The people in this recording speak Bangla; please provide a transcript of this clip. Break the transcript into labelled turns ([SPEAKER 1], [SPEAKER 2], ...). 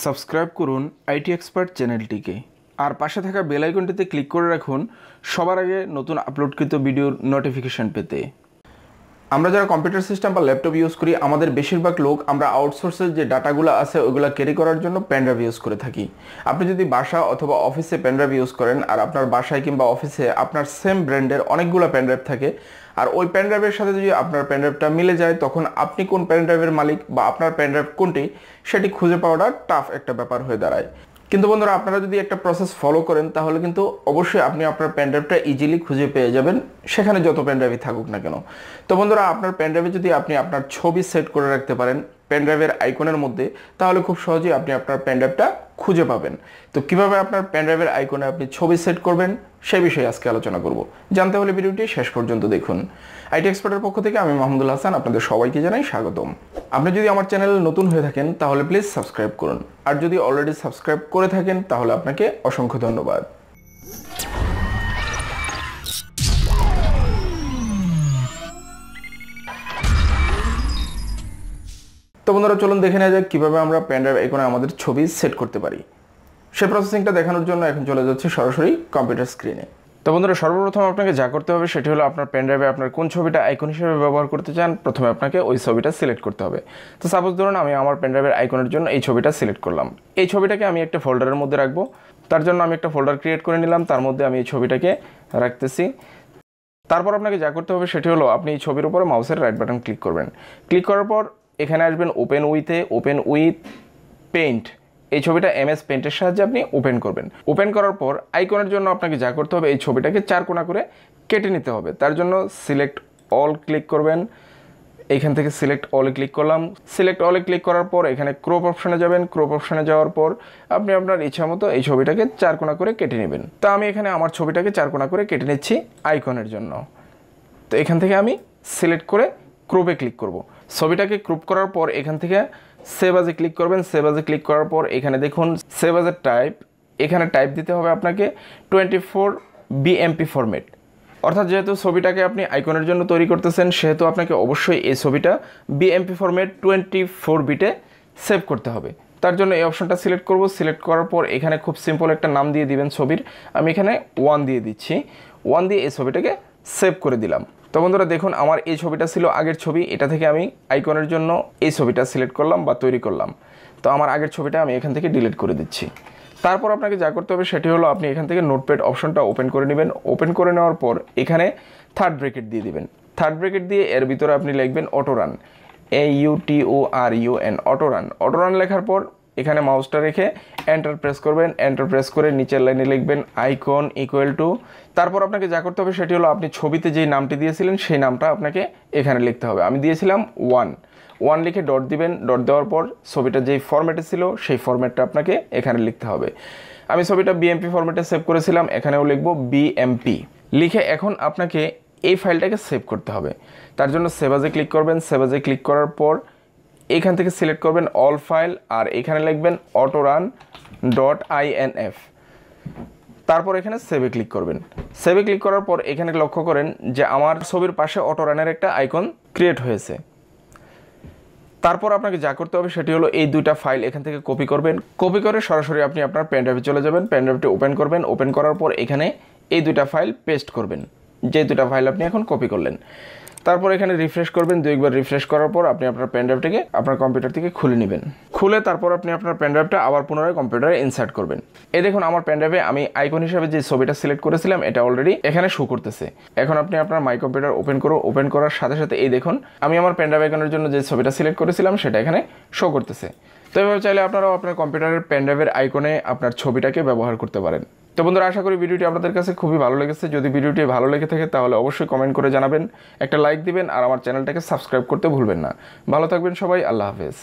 [SPEAKER 1] সাবস্ক্রাইব করুন আইটি এক্সপার্ট চ্যানেলটিকে আর পাশে থাকা বেল আইকনটিতে ক্লিক করে রাখুন সবার আগে নতুন আপলোডকৃত ভিডিওর নোটিফিকেশন পেতে। আমরা যারা কম্পিউটার সিস্টেম বা ল্যাপটপ ইউজ করি আমাদের বেশিরভাগ লোক আমরা আউটসোর্সের যে ডাটাগুলো আছে ওইগুলো ক্যারি করার জন্য পেনড্রাইভ ইউজ করে থাকি। আপনি যদি বাসা অথবা অফিসে পেনড্রাইভ ইউজ করেন আর আপনার বাসায় কিংবা অফিসে আপনার সেম ব্র্যান্ডের অনেকগুলো পেনড্রাইভ থাকে আর ওই পেনড্রাইভের সাথে যদি আপনার পেনড্রাইভটা মিলে যায় তখন আপনি কোন পেনড্রাইভের মালিক বা আপনার পেনড্রাইভ কোনটি সেটি খুঁজে পাওয়াটা টাফ একটা ব্যাপার হয়ে দাঁড়ায়। কিন্তু বন্ধুরা আপনারা যদি একটা প্রসেস ফলো করেন তাহলে কিন্তু অবশ্যই আপনি আপনার পেনড্রাইভটা ইজিলি খুঁজে পেয়ে যাবেন সেখানে যত পেনড্রাইভই থাকুক না কেন। তো বন্ধুরা আপনার পেনড্রাইভে যদি আপনি আপনার ছবি সেট করে রাখতে পারেন পেনড্রাইভের আইকনের মধ্যে তাহলে খুব সহজেই আপনি আপনার পেনড্রাইভটা খুঁজে পাবেন। তো কিভাবে আপনার পেনড্রাইভের আইকনে আপনি ছবি সেট করবেন সেই বিষয়ে আজকে আলোচনা করব। জানতে হলে ভিডিওটি শেষ পর্যন্ত দেখুন। আইটি এক্সপার্টের পক্ষ থেকে আমি মাহমুদুল হাসান আপনাদের সবাইকে জানাই স্বাগতম। আপনি যদি আমার চ্যানেলে নতুন হয়ে থাকেন তাহলে প্লিজ সাবস্ক্রাইব করুন, আর যদি অলরেডি সাবস্ক্রাইব করে থাকেন তাহলে আপনাকে অসংখ্য ধন্যবাদ। তো বন্ধুরা চলুন দেখে নেওয়া যাক কীভাবে আমরা পেনড্রাইভ আইকনে আমাদের ছবি সেট করতে পারি। সেই প্রসেসিংটা দেখানোর জন্য এখন চলে যাচ্ছে সরাসরি কম্পিউটার স্ক্রিনে। তো বন্ধুরা সর্বপ্রথম আপনাকে যা করতে হবে সেটি হলো আপনার পেনড্রাইভে আপনার কোন ছবিটা আইকন হিসেবে ব্যবহার করতে চান প্রথমে আপনাকে ওই ছবিটা সিলেক্ট করতে হবে। তো সাপোজ ধরুন আমি আমার পেনড্রাইভের আইকনের জন্য এই ছবিটা সিলেক্ট করলাম। এই ছবিটাকে আমি একটা ফোল্ডারের মধ্যে রাখবো। তার জন্য আমি একটা ফোল্ডার ক্রিয়েট করে নিলাম, তার মধ্যে আমি এই ছবিটাকে রাখতেছি। তারপর আপনাকে যা করতে হবে সেটি হলো আপনি এই ছবির উপরে মাউসের রাইট বাটন ক্লিক করবেন। ক্লিক করার পর এখানে আসবেন ওপেন উইথ পেইন্ট। এই ছবিটা এমএস পেইন্টের সাহায্যে আপনি ওপেন করবেন। ওপেন করার পর আইকনের জন্য আপনাকে যা করতে হবে এই ছবিটাকে চার কোণা করে কেটে নিতে হবে। তার জন্য সিলেক্ট অল ক্লিক করবেন। এইখান থেকে সিলেক্ট অলে ক্লিক করলাম। সিলেক্ট অলে ক্লিক করার পর এখানে ক্রপ অপশানে যাবেন। ক্রপ অপশানে যাওয়ার পর আপনি আপনার ইচ্ছা মতো এই ছবিটাকে চার কোণা করে কেটে নেবেন। তো আমি এখানে আমার ছবিটাকে চার কোণা করে কেটে নিচ্ছি আইকনের জন্য। তো এখান থেকে আমি সিলেক্ট করে ক্রপে ক্লিক করব। ছবিটাকে ক্রপ করার পর এখান থেকে সেভ আজে ক্লিক করবেন। সেভ আজে ক্লিক করার পর এখানে দেখুন সেভ আজের টাইপ, এখানে টাইপ দিতে হবে আপনাকে 24 বিএমপি ফরম্যাট। অর্থাৎ যেহেতু ছবিটাকে আপনি আইকনের জন্য তৈরি করতেছেন সেহেতু আপনাকে অবশ্যই এই ছবিটা বিএমপি ফরম্যাট 24 বিটে সেভ করতে হবে। তার জন্য এই অপশনটা সিলেক্ট করব। সিলেক্ট করার পর এখানে খুব সিম্পল একটা নাম দিয়ে দিবেন ছবির। আমি এখানে 1 দিয়ে দিচ্ছি। 1 দিয়ে এই ছবিটাকে সেভ করে দিলাম। তো বন্ধুরা দেখুন আমার এই ছবিটা ছিল আগের ছবি, এটা থেকে আমি আইকনের জন্য এই ছবিটা সিলেক্ট করলাম বা তৈরি করলাম। তো আমার আগের ছবিটা আমি এখান থেকে ডিলিট করে দিচ্ছি। তারপর আপনাকে যা করতে হবে সেটি হলো আপনি এখান থেকে নোটপ্যাড অপশনটা ওপেন করে নেবেন। ওপেন করে নেওয়ার পর এখানে থার্ড ব্র্যাকেট দিয়ে দিবেন। থার্ড ব্র্যাকেট দিয়ে এর ভিতরে আপনি লিখবেন অটোরান, AUTORUN, অটোরান। অটোরান লেখার পর এখানে মাউসটা রেখে এন্টার প্রেস করবেন। এন্টার প্রেস করে নিচের লাইনে লিখবেন আইকন ইকুয়াল টু। তারপর আপনাকে যা করতে হবে সেটি হলো আপনি ছবিতে যেই নামটি দিয়েছিলেন সেই নামটা আপনাকে এখানে লিখতে হবে। আমি দিয়েছিলাম 1 লিখে ডট দিবেন। ডট দেওয়ার পর ছবিটা যেই ফরম্যাটে ছিল সেই ফরম্যাটটা আপনাকে এখানে লিখতে হবে। আমি ছবিটা বিএমপি ফরম্যাটে সেভ করেছিলাম, এখানেও লিখব বিএমপি লিখে এখন আপনাকে এই ফাইলটাকে সেভ করতে হবে। তার জন্য সেভ আজে ক্লিক করবেন। সেভ আজে ক্লিক করার পর এখান থেকে সিলেক্ট করবেন অল ফাইল আর এখানে লিখবেন autorun.inf। তারপর এখানে সেভে ক্লিক করবেন। সেভে ক্লিক করার পর এখানে লক্ষ্য করেন যে আমার ছবির পাশে অটোরানের একটা আইকন ক্রিয়েট হয়েছে। তারপর আপনাকে যা করতে হবে সেটি হলো এই দুইটা ফাইল এখান থেকে কপি করবেন। কপি করে সরাসরি আপনি আপনার পেনড্রাইভে চলে যাবেন। পেনড্রাইভটি ওপেন করবেন। ওপেন করার পর এখানে এই দুইটা ফাইল পেস্ট করবেন, যে দুইটা ফাইল আপনি এখন কপি করলেন। তারপর এখানে রিফ্রেশ করবেন। 2 একবার রিফ্রেশ করার পর আপনি আপনার পেনড্রাইভটাকে আপনার কম্পিউটার থেকে খুলে নেবেন। খুলে তারপর আপনি আপনার পেনড্রাইভটা আবার পুনরায় কম্পিউটারে ইনসার্ট করবেন। এই দেখুন আমার পেনড্রাইভে আমি আইকন হিসেবে যে ছবিটা সিলেক্ট করেছিলাম এটা অলরেডি এখানে শো করতেছে। এখন আপনি আপনার মাই কম্পিউটার ওপেন করো। ওপেন করার সাথে সাথে এই দেখুন আমি আমার পেনড্রাইভ আইকনের জন্য যে ছবিটা সিলেক্ট করেছিলাম সেটা এখানে শো করতেছে। তো এভাবে চাইলে আপনারাও আপনার কম্পিউটারের পেনড্রাইভের আইকনে আপনার ছবিটাকে ব্যবহার করতে পারেন। তো বন্ধুরা আশা করি ভিডিওটি আপনাদের কাছে খুবই ভালো লেগেছে। যদি ভিডিওটি ভালো লেগে থাকে তাহলে অবশ্যই কমেন্ট করে জানাবেন, একটা লাইক দিবেন আর আমার চ্যানেলটাকে সাবস্ক্রাইব করতে ভুলবেন না। ভালো থাকবেন সবাই, আল্লাহ হাফেজ।